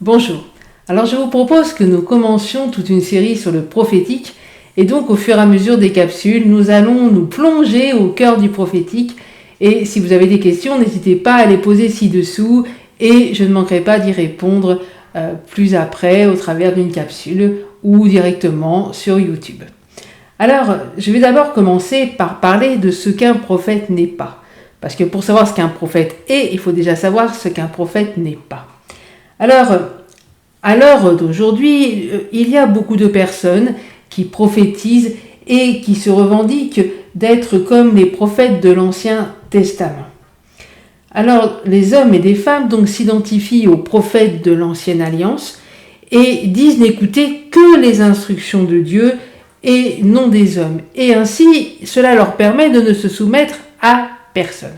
Bonjour. Alors je vous propose que nous commencions toute une série sur le prophétique et donc au fur et à mesure des capsules, nous allons nous plonger au cœur du prophétique et si vous avez des questions, n'hésitez pas à les poser ci-dessous et je ne manquerai pas d'y répondre plus après au travers d'une capsule ou directement sur YouTube. Alors, je vais d'abord commencer par parler de ce qu'un prophète n'est pas. Parce que pour savoir ce qu'un prophète est, il faut déjà savoir ce qu'un prophète n'est pas. Alors, à l'heure d'aujourd'hui, il y a beaucoup de personnes qui prophétisent et qui se revendiquent d'être comme les prophètes de l'Ancien Testament. Alors, les hommes et les femmes donc s'identifient aux prophètes de l'Ancienne Alliance et disent n'écouter que les instructions de Dieu et non des hommes. Et ainsi, cela leur permet de ne se soumettre à personne.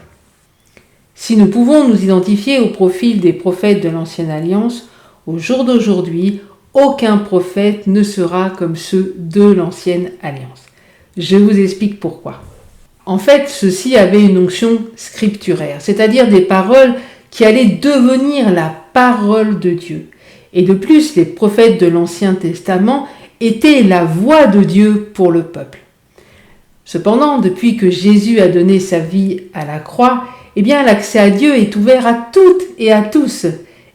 Si nous pouvons nous identifier au profil des prophètes de l'Ancienne Alliance, au jour d'aujourd'hui, aucun prophète ne sera comme ceux de l'Ancienne Alliance. Je vous explique pourquoi. En fait, ceux-ci avaient une onction scripturaire, c'est-à-dire des paroles qui allaient devenir la parole de Dieu. Et de plus, les prophètes de l'Ancien Testament étaient la voix de Dieu pour le peuple. Cependant, depuis que Jésus a donné sa vie à la croix, l'accès à Dieu est ouvert à toutes et à tous,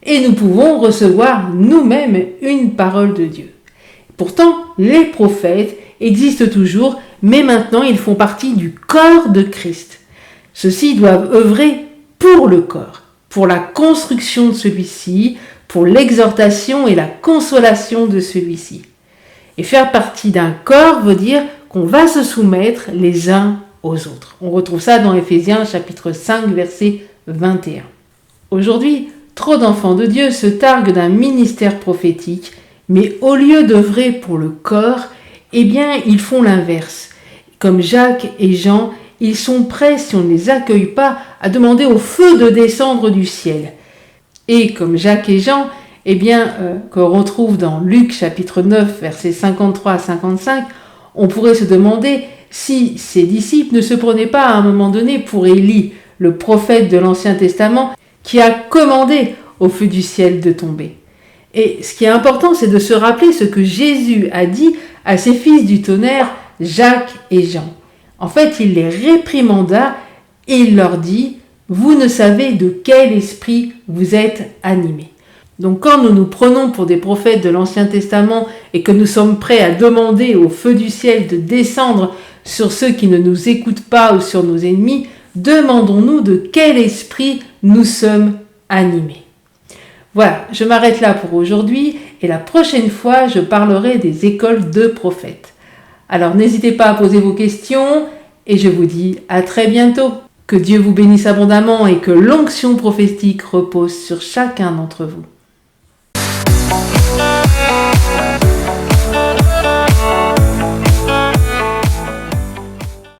et nous pouvons recevoir nous-mêmes une parole de Dieu. Pourtant, les prophètes existent toujours, mais maintenant ils font partie du corps de Christ. Ceux-ci doivent œuvrer pour le corps, pour la construction de celui-ci, pour l'exhortation et la consolation de celui-ci. Et faire partie d'un corps veut dire qu'on va se soumettre les uns aux autres. On retrouve ça dans Éphésiens chapitre 5, verset 21. Aujourd'hui, trop d'enfants de Dieu se targuent d'un ministère prophétique, mais au lieu d'œuvrer pour le corps, ils font l'inverse. Comme Jacques et Jean, ils sont prêts, si on ne les accueille pas, à demander au feu de descendre du ciel. Et comme Jacques et Jean, qu'on retrouve dans Luc chapitre 9, versets 53 à 55, on pourrait se demander si ces disciples ne se prenaient pas à un moment donné pour Élie, le prophète de l'Ancien Testament, qui a commandé au feu du ciel de tomber. Et ce qui est important, c'est de se rappeler ce que Jésus a dit à ses fils du tonnerre, Jacques et Jean. En fait, il les réprimanda et il leur dit « Vous ne savez de quel esprit vous êtes animés ». Donc quand nous nous prenons pour des prophètes de l'Ancien Testament et que nous sommes prêts à demander au feu du ciel de descendre sur ceux qui ne nous écoutent pas ou sur nos ennemis, demandons-nous de quel esprit nous sommes animés. Voilà, je m'arrête là pour aujourd'hui et la prochaine fois, je parlerai des écoles de prophètes. Alors n'hésitez pas à poser vos questions et je vous dis à très bientôt. Que Dieu vous bénisse abondamment et que l'onction prophétique repose sur chacun d'entre vous.